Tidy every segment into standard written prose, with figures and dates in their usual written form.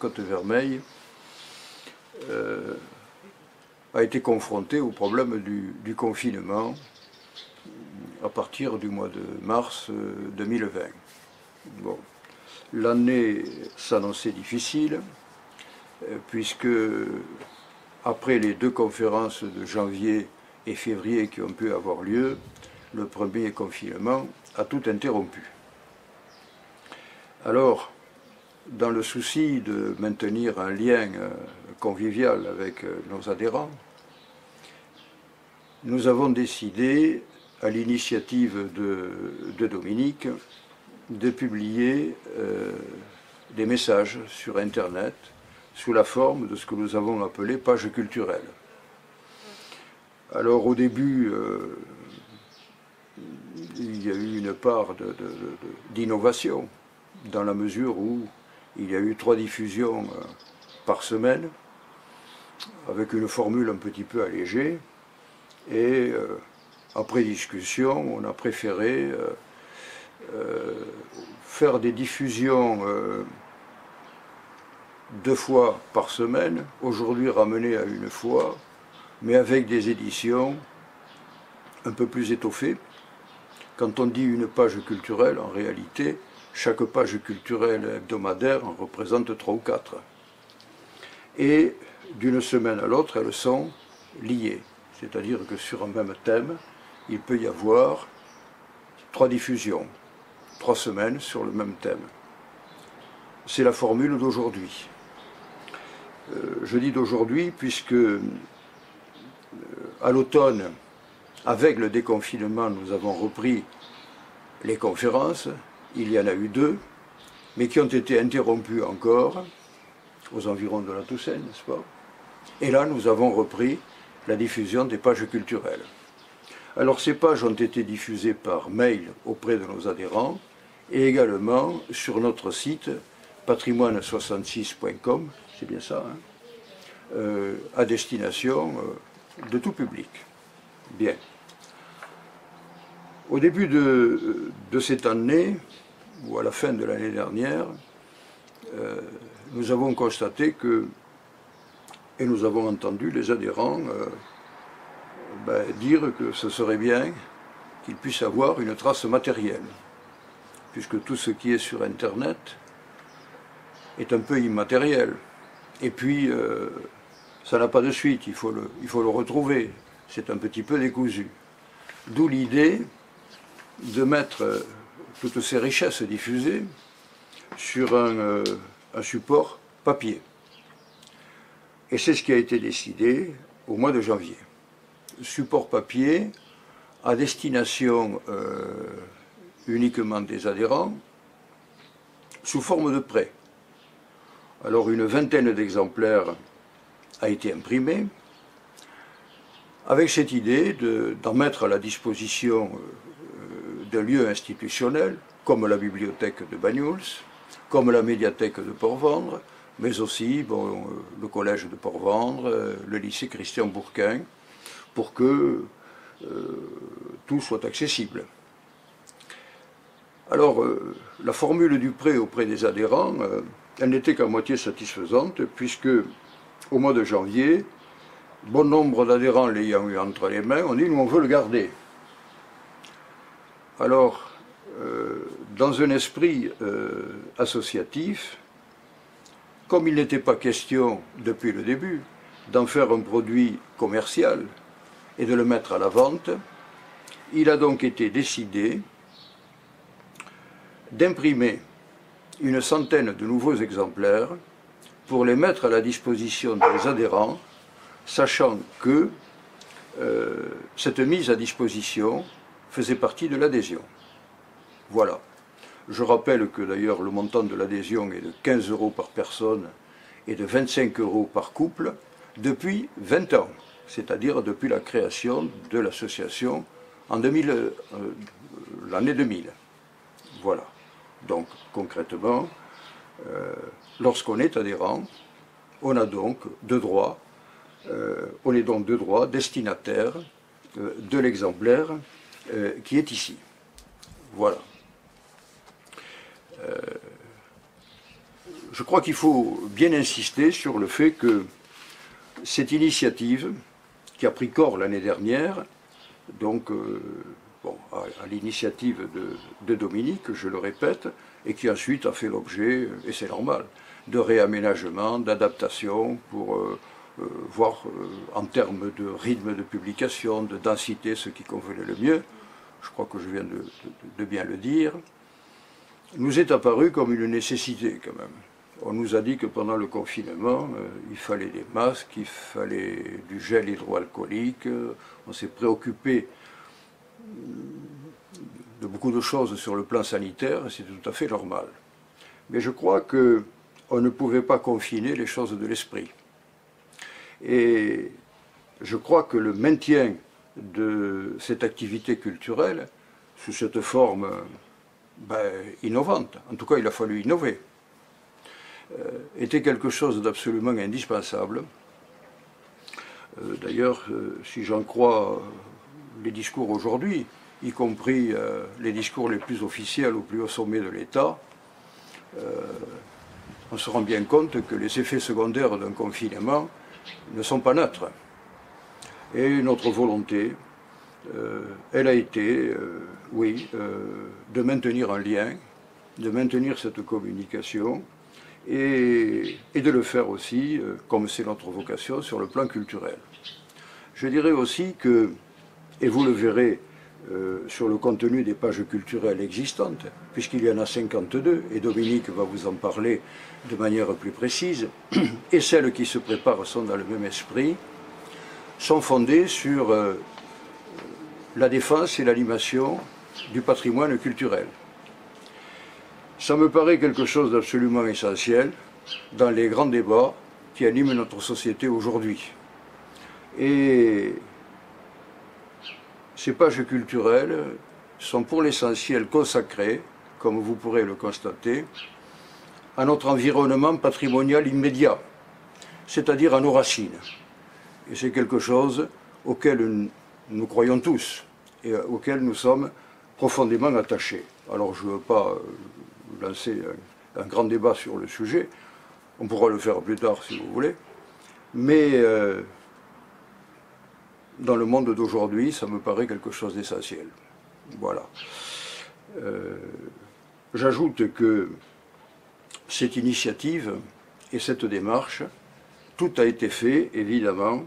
Côte-Vermeille a été confronté au problème du confinement à partir du mois de mars 2020. Bon. L'année s'annonçait difficile, puisque après les deux conférences de janvier et février qui ont pu avoir lieu, le premier confinement a tout interrompu. Alors, dans le souci de maintenir un lien convivial avec nos adhérents, nous avons décidé, à l'initiative de Dominique, de publier des messages sur Internet sous la forme de ce que nous avons appelé page culturelle. Alors au début, il y a eu une part d'innovation, dans la mesure où il y a eu 3 diffusions par semaine, avec une formule un petit peu allégée, et après discussion, on a préféré faire des diffusions 2 fois par semaine, aujourd'hui ramenées à 1 fois, mais avec des éditions un peu plus étoffées. Quand on dit une page culturelle, en réalité, chaque page culturelle hebdomadaire en représente 3 ou 4. Et d'une semaine à l'autre, elles sont liées. C'est-à-dire que sur un même thème, il peut y avoir 3 diffusions, 3 semaines sur le même thème. C'est la formule d'aujourd'hui. Je dis d'aujourd'hui puisque à l'automne, avec le déconfinement, nous avons repris les conférences. Il y en a eu 2, mais qui ont été interrompues encore, aux environs de la Toussaint, n'est-ce pas? Et là, nous avons repris la diffusion des pages culturelles. Alors ces pages ont été diffusées par mail auprès de nos adhérents et également sur notre site patrimoine66.com, c'est bien ça, hein, à destination de tout public. Bien. Au début de cette année, ou à la fin de l'année dernière, nous avons constaté que, et nous avons entendu les adhérents dire que ce serait bien qu'ils puissent avoir une trace matérielle, puisque tout ce qui est sur Internet est un peu immatériel. Et puis, ça n'a pas de suite, il faut le retrouver. C'est un petit peu décousu. D'où l'idée de mettre toutes ces richesses diffusées sur un support papier. Et c'est ce qui a été décidé au mois de janvier. Support papier à destination uniquement des adhérents sous forme de prêt. Alors une vingtaine d'exemplaires a été imprimée avec cette idée d'en mettre à la disposition d'un lieu institutionnel comme la bibliothèque de Banyuls, comme la médiathèque de Port-Vendre, mais aussi le collège de Port-Vendre, le lycée Christian Bourquin, pour que tout soit accessible. Alors, la formule du prêt auprès des adhérents, elle n'était qu'à moitié satisfaisante, puisque au mois de janvier, bon nombre d'adhérents l'ayant eu entre les mains, on dit « nous on veut le garder ». Alors, dans un esprit associatif, comme il n'était pas question, depuis le début, d'en faire un produit commercial et de le mettre à la vente, il a donc été décidé d'imprimer une centaine de nouveaux exemplaires pour les mettre à la disposition des adhérents, sachant que cette mise à disposition faisait partie de l'adhésion. Voilà. Je rappelle que d'ailleurs le montant de l'adhésion est de 15 € par personne et de 25 € par couple depuis 20 ans, c'est-à-dire depuis la création de l'association en l'année 2000. Voilà. Donc concrètement, lorsqu'on est adhérent, on a donc de droit, destinataire de l'exemplaire qui est ici. Voilà. je crois qu'il faut bien insister sur le fait que cette initiative, qui a pris corps l'année dernière, donc à l'initiative de Dominique, je le répète, et qui ensuite a fait l'objet, et c'est normal, de réaménagement, d'adaptation pour voir en termes de rythme de publication, de densité, ce qui convenait le mieux. Je crois que je viens de bien le dire, nous est apparu comme une nécessité quand même. On nous a dit que pendant le confinement, il fallait des masques, il fallait du gel hydroalcoolique, on s'est préoccupé de beaucoup de choses sur le plan sanitaire, c'est tout à fait normal. Mais je crois qu'on ne pouvait pas confiner les choses de l'esprit. Et je crois que le maintien de cette activité culturelle, sous cette forme innovante, en tout cas il a fallu innover, était quelque chose d'absolument indispensable. D'ailleurs, si j'en crois les discours aujourd'hui, y compris les discours les plus officiels au plus haut sommet de l'État, on se rend bien compte que les effets secondaires d'un confinement ne sont pas neutres. Et notre volonté, elle a été, de maintenir un lien, de maintenir cette communication, et de le faire aussi, comme c'est notre vocation, sur le plan culturel. Je dirais aussi que, et vous le verrez sur le contenu des pages culturelles existantes, puisqu'il y en a 52, et Dominique va vous en parler de manière plus précise, et celles qui se préparent sont dans le même esprit, sont fondées sur la défense et l'animation du patrimoine culturel. Ça me paraît quelque chose d'absolument essentiel dans les grands débats qui animent notre société aujourd'hui. Et ces pages culturelles sont pour l'essentiel consacrées, comme vous pourrez le constater, à notre environnement patrimonial immédiat, c'est-à-dire à nos racines. Et c'est quelque chose auquel nous croyons tous et auquel nous sommes profondément attachés. Alors je ne veux pas lancer un grand débat sur le sujet, on pourra le faire plus tard si vous voulez, mais dans le monde d'aujourd'hui, ça me paraît quelque chose d'essentiel. Voilà. J'ajoute que cette initiative et cette démarche, tout a été fait, évidemment,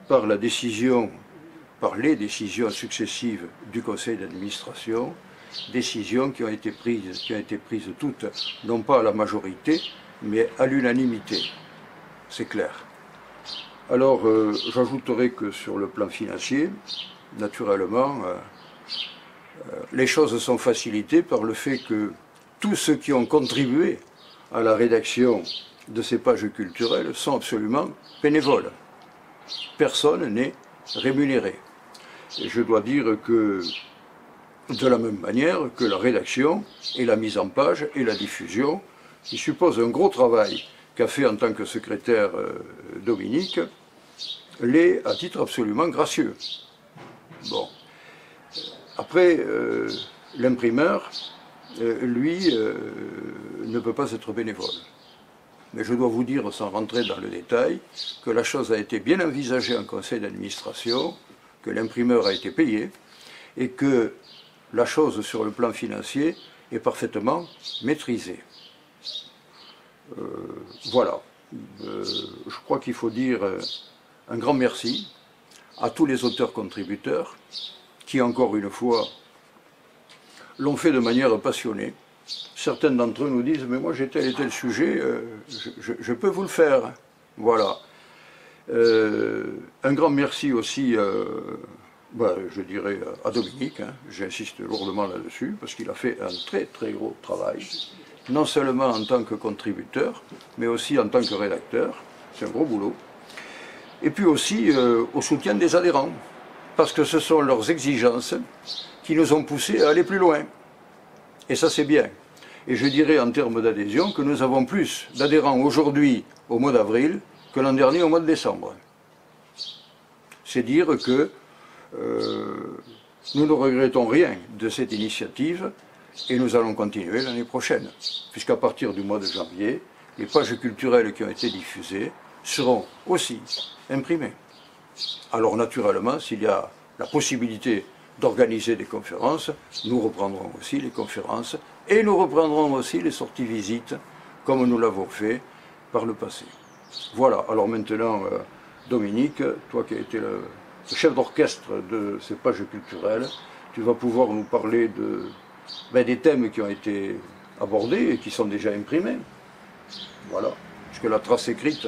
par les décisions successives du conseil d'administration, décisions qui ont été prises toutes, non pas à la majorité, mais à l'unanimité. C'est clair. Alors, j'ajouterai que sur le plan financier, naturellement, les choses sont facilitées par le fait que tous ceux qui ont contribué à la rédaction de ces pages culturelles sont absolument bénévoles. Personne n'est rémunéré. Et je dois dire que, de la même manière que la rédaction et la mise en page et la diffusion, qui suppose un gros travail qu'a fait en tant que secrétaire Dominique, l'est à titre absolument gracieux. Bon. Après, l'imprimeur, lui, ne peut pas être bénévole. Mais je dois vous dire, sans rentrer dans le détail, que la chose a été bien envisagée en conseil d'administration, que l'imprimeur a été payé, et que la chose sur le plan financier est parfaitement maîtrisée. Voilà. Je crois qu'il faut dire un grand merci à tous les auteurs-contributeurs qui, encore une fois, l'ont fait de manière passionnée. Certains d'entre eux nous disent « mais moi j'ai tel et tel sujet, je peux vous le faire ». Voilà. Un grand merci aussi, je dirais, à Dominique, hein, j'insiste lourdement là-dessus, parce qu'il a fait un très très gros travail, non seulement en tant que contributeur, mais aussi en tant que rédacteur, c'est un gros boulot. Et puis aussi au soutien des adhérents, parce que ce sont leurs exigences qui nous ont poussés à aller plus loin. Et ça c'est bien. Et je dirais en termes d'adhésion que nous avons plus d'adhérents aujourd'hui au mois d'avril que l'an dernier au mois de décembre. C'est dire que nous ne regrettons rien de cette initiative Et nous allons continuer l'année prochaine, puisqu'à partir du mois de janvier, les pages culturelles qui ont été diffusées seront aussi imprimées. Alors naturellement, s'il y a la possibilité d'organiser des conférences, nous reprendrons aussi les conférences et nous reprendrons aussi les sorties visites, comme nous l'avons fait par le passé. Voilà, alors maintenant, Dominique, toi qui as été le chef d'orchestre de ces pages culturelles, tu vas pouvoir nous parler des thèmes qui ont été abordés et qui sont déjà imprimés. Voilà, puisque la trace écrite,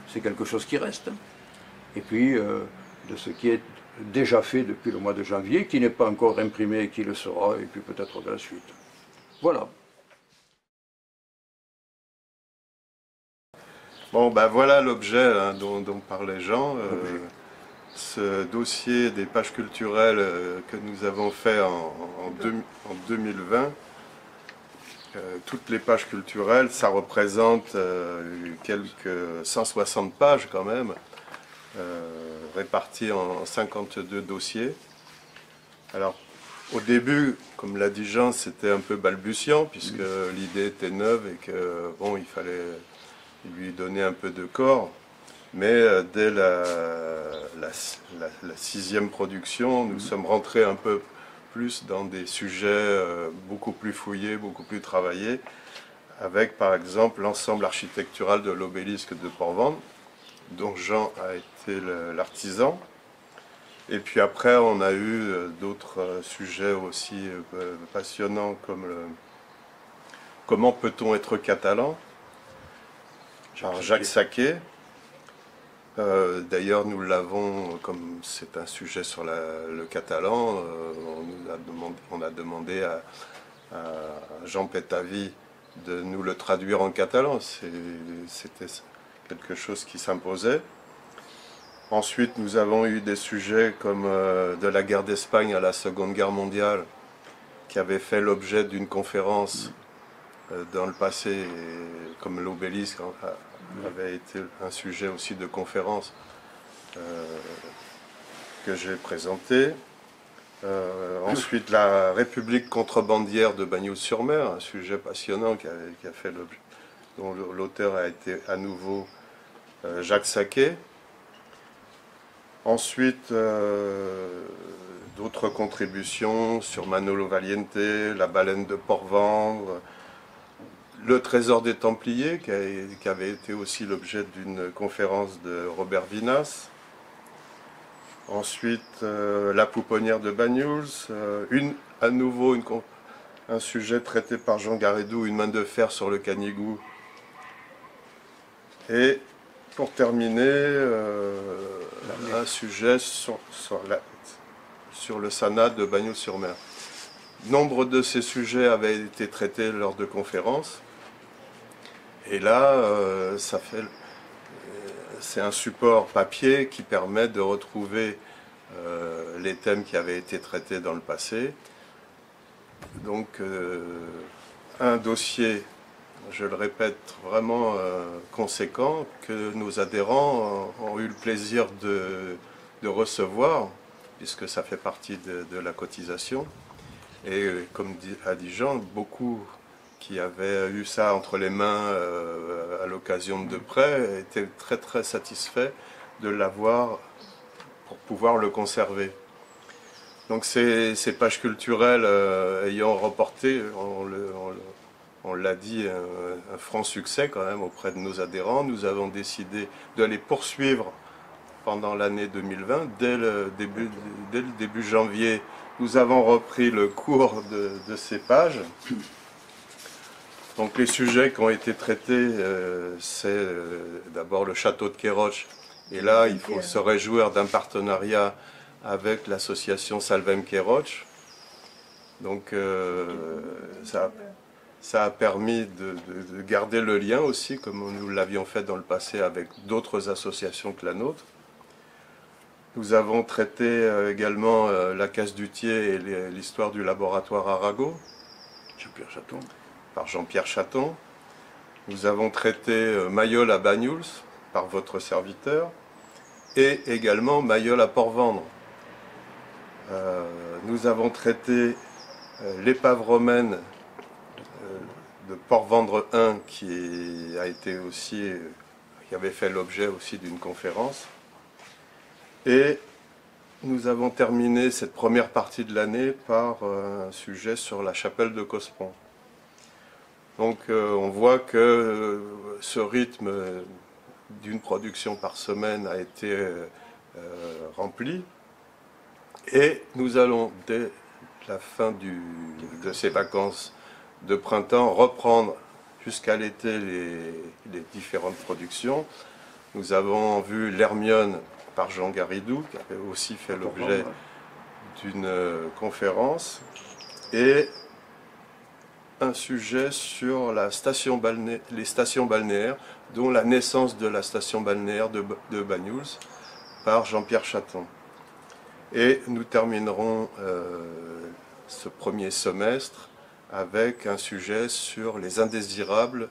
c'est quelque chose qui reste. Et puis, de ce qui est déjà fait depuis le mois de janvier, qui n'est pas encore imprimé et qui le sera, et puis peut-être de la suite. Voilà. Bon, ben voilà l'objet dont parlait Jean. Ce dossier des pages culturelles que nous avons fait en 2020. Toutes les pages culturelles, ça représente quelques 160 pages quand même, réparties en 52 dossiers. Alors, au début, comme l'a dit Jean, c'était un peu balbutiant, puisque l'idée était neuve et que bon, il fallait lui donner un peu de corps. Mais dès la 6e production, nous sommes rentrés un peu plus dans des sujets beaucoup plus fouillés, beaucoup plus travaillés, avec par exemple l'ensemble architectural de l'obélisque de Port-Vendres, dont Jean a été l'artisan. Et puis après, on a eu d'autres sujets aussi passionnants comme comment peut-on être catalan, par Jacques Saquet. D'ailleurs, nous l'avons, comme c'est un sujet sur le catalan, on a demandé à Jean Pétavy de nous le traduire en catalan. C'était quelque chose qui s'imposait. Ensuite, nous avons eu des sujets comme de la guerre d'Espagne à la Seconde Guerre mondiale, qui avait fait l'objet d'une conférence dans le passé, comme l'obélisque avait été un sujet aussi de conférence que j'ai présenté. Ensuite, la République contrebandière de Bagnols-sur-Mer, un sujet passionnant qui a fait l'objet, dont l'auteur a été à nouveau Jacques Saquet. Ensuite, d'autres contributions sur Manolo Valiente, la baleine de Port-Vendres, le trésor des Templiers, qui avait été aussi l'objet d'une conférence de Robert Vinas. Ensuite, la pouponnière de Banyuls, à nouveau un sujet traité par Jean Garédou, une main de fer sur le Canigou. Et pour terminer, un sujet sur le Sanat de Bagnols-sur-Mer. Nombre de ces sujets avaient été traités lors de conférences. Et là, c'est un support papier qui permet de retrouver les thèmes qui avaient été traités dans le passé. Donc, un dossier, je le répète, vraiment conséquent, que nos adhérents ont eu le plaisir de recevoir, puisque ça fait partie de la cotisation. Et comme a dit Jean, beaucoup qui avaient eu ça entre les mains à l'occasion de prêts étaient très très satisfaits de l'avoir pour pouvoir le conserver. Donc ces pages culturelles ayant remporté, on l'a dit, un franc succès quand même auprès de nos adhérents, nous avons décidé de les poursuivre pendant l'année 2020. Dès le début janvier, nous avons repris le cours de ces pages. Donc les sujets qui ont été traités, c'est d'abord le château de Kéroche. Et là, il faut se réjouir d'un partenariat avec l'association Salvem Kéroche. Donc ça a permis de garder le lien aussi, comme nous l'avions fait dans le passé avec d'autres associations que la nôtre. Nous avons traité également la Casse d'Hutier et l'histoire du laboratoire Arago. Jean-Pierre Chaton. Par Jean-Pierre Chaton. Nous avons traité Mayol à Banyuls par votre serviteur et également Mayol à Port-Vendres. Nous avons traité l'épave romaine de Port-Vendre 1 qui a été aussi, qui avait fait l'objet aussi d'une conférence. Et nous avons terminé cette première partie de l'année par un sujet sur la chapelle de Cospont. Donc on voit que ce rythme d'une production par semaine a été rempli. Et nous allons, dès la fin de ces vacances de printemps, reprendre jusqu'à l'été les différentes productions. Nous avons vu l'Hermione par Jean Garidou, qui avait aussi fait l'objet d'une conférence, et un sujet sur les stations balnéaires, dont la naissance de la station balnéaire de Banyuls par Jean-Pierre Chaton. Et nous terminerons ce premier semestre avec un sujet sur les indésirables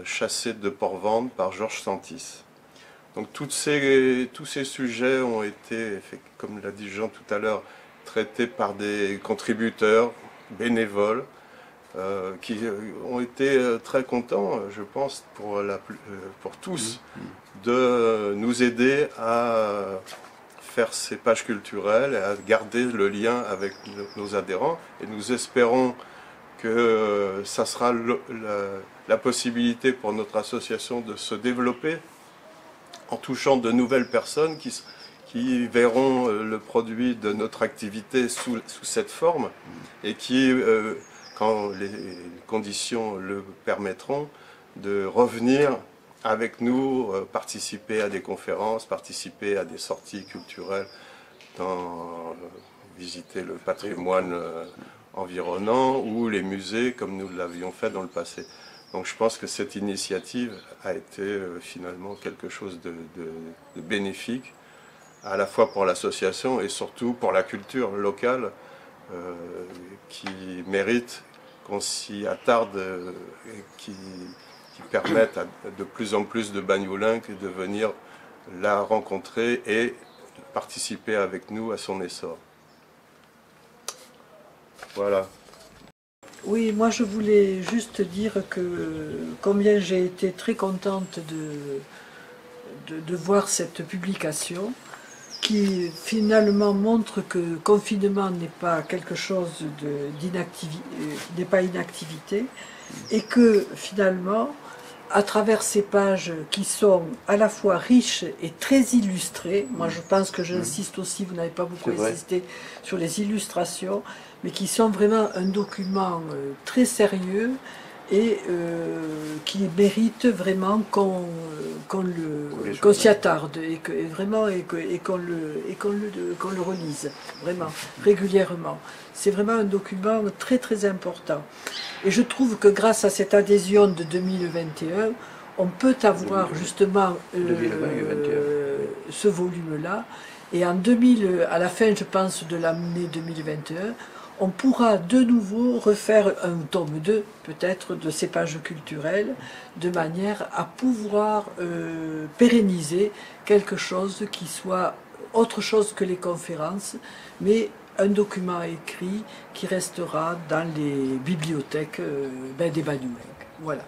chassés de Port-Vendre par Georges Santis. Donc tous ces sujets ont été, comme l'a dit Jean tout à l'heure, traités par des contributeurs bénévoles qui ont été très contents, je pense, pour tous, de nous aider à faire ces pages culturelles et à garder le lien avec nos adhérents. Et nous espérons que ça sera la possibilité pour notre association de se développer en touchant de nouvelles personnes qui verront le produit de notre activité sous cette forme et qui, quand les conditions le permettront, de revenir avec nous, participer à des conférences, participer à des sorties culturelles, visiter le patrimoine environnant ou les musées comme nous l'avions fait dans le passé. Donc je pense que cette initiative a été finalement quelque chose de bénéfique, à la fois pour l'association et surtout pour la culture locale qui mérite qu'on s'y attarde et qui permettent à de plus en plus de Bagnoulins de venir la rencontrer et participer avec nous à son essor. Voilà. Oui, moi je voulais juste dire que combien j'ai été très contente de voir cette publication qui finalement montre que le confinement n'est pas quelque chose n'est pas inactivité et que finalement à travers ces pages qui sont à la fois riches et très illustrées, moi je pense que j'insiste aussi, vous n'avez pas beaucoup insisté sur les illustrations, mais qui sont vraiment un document très sérieux et qui mérite vraiment qu'on s'y attarde et qu'on le relise vraiment régulièrement. C'est vraiment un document très très important. Et je trouve que grâce à cette adhésion de 2021, on peut avoir justement ce volume-là. Et à la fin, je pense, de l'année 2021, on pourra de nouveau refaire un tome 2, peut-être, de ces pages culturelles, de manière à pouvoir pérenniser quelque chose qui soit autre chose que les conférences, mais un document écrit qui restera dans les bibliothèques des Bagnoulins. Voilà.